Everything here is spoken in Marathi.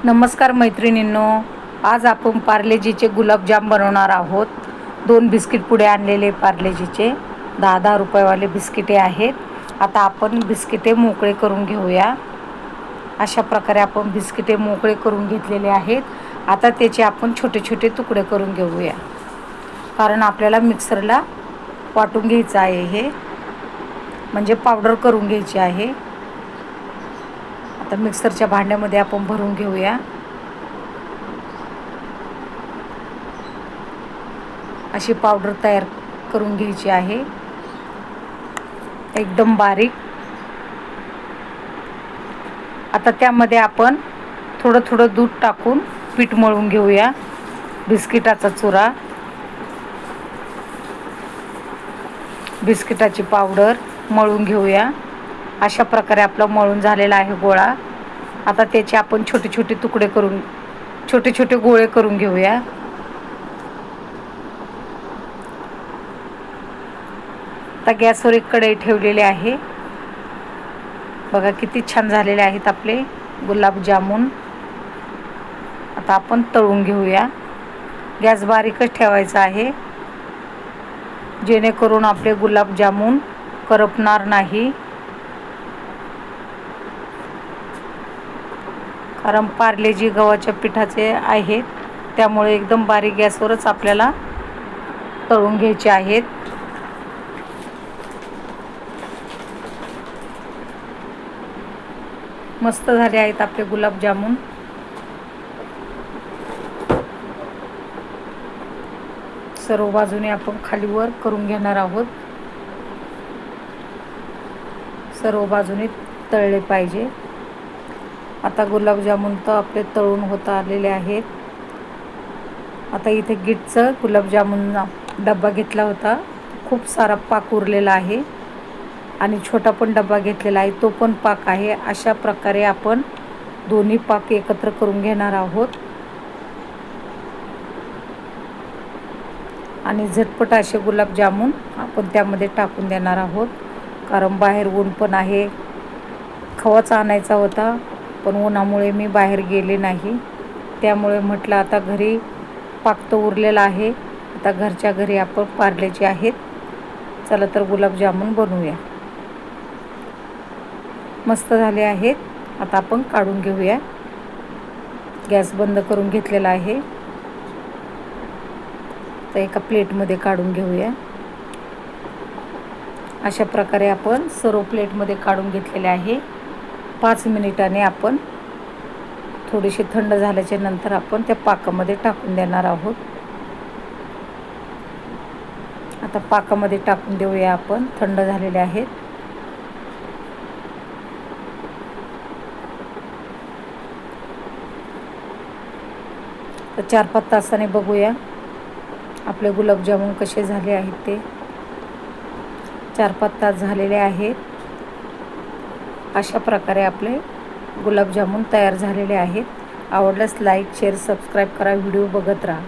नमस्कार मैत्रिणींनो, आज आपण पार्लेजीचे गुलाबजाम बनवणार आहोत. 2 बिस्किट पुडे आणलेले पार्लेजीचे 10-10 रुपयेवाले बिस्किटे आहेत. आता आपण बिस्किटे मोकळे करून घेऊया. अशा प्रकारे आपण बिस्किटे मोकळे करून घेतलेले आहेत. आता त्याचे आपण छोटे छोटे तुकडे करून घेऊया, कारण आपल्याला मिक्सरला वाटून घ्यायचं आहे. हे म्हणजे पावडर करून घ्यायची आहे. आता मिक्सरच्या भांड्यामध्ये आपण भरून घेऊया. अशी पावडर तयार करून घ्यायची आहे, एकदम बारीक. आता त्यामध्ये आपण थोडं थोडं दूध टाकून पीठ मळून घेऊया. बिस्किटाचा चुरा, बिस्किटाची पावडर मळून घेऊया. अशा प्रकारे आपला मळून झालेला आहे गोळा. आता त्याचे आपण छोटे छोटे तुकडे करून छोटे छोटे गोळे करून घेऊया. आता गॅसवर एक कढई ठेवलेली आहे. बघा किती छान झालेले आहेत आपले गुलाबजामुन. आता आपण तळून घेऊया. गॅस बारीकच ठेवायचा आहे, जेणेकरून आपले गुलाबजामुन करपणार नाही. कारण पार्लेजी गव्हाच्या पिठाचे आहेत, त्यामुळे एकदम बारीक गॅसवरच आपल्याला तळून घ्यायचे आहेत. मस्त झाले आहेत आपले गुलाबजामुन. सर्व बाजूने आपण खालीवर करून घेणार आहोत. सर्व बाजूने तळले पाहिजे. आता गुलाबजामुन तर आपले तळून होत आलेले आहेत. आता इथे गिटचं गुलाबजामुन डब्बा घेतला होता, खूप सारा पाक उरलेला आहे. आणि छोटा पण डब्बा घेतलेला आहे, तो पण पाक आहे. अशा प्रकारे आपण दोन्ही पाक एकत्र करून घेणार आहोत. आणि झटपट असे गुलाबजामुन आपण त्यामध्ये टाकून देणार आहोत. कारण बाहेर ऊन पण आहे. खवाचा आणायचा होता, पण उन्हामुळे मी बाहेर गेले नाही. त्यामुळे म्हटलं आता घरी पाक तर उरलेला आहे. आता घरच्या घरी आपण पार्लेजी आहेत, चला तर गुलाबजामुन बनवूया. मस्त झाले आहेत. आता आपण काढून घेऊया. गॅस बंद करून घेतलेला आहे. तर एका प्लेटमध्ये काढून घेऊया. अशा प्रकारे आपण सर्व प्लेटमध्ये काढून घेतलेले आहे. 5 मिनिटांनी आपण थोडीशी थंड झाल्याच्या नंतर आपण त्या पाकामध्ये टाकून देणार आहोत. आता पाकामध्ये टाकून देऊया आपण. थंड झालेले आहेत. तर 4-5 तासाने बघूया आपले गुलाबजामुन कसे झाले आहेत ते. 4-5 तास झालेले आहेत. अशा प्रकारे आपले गुलाबजामुन तयार झालेले आहेत. आवडल्यास लाईक, शेअर, सबस्क्राईब करा. व्हिडिओ बघत राहा.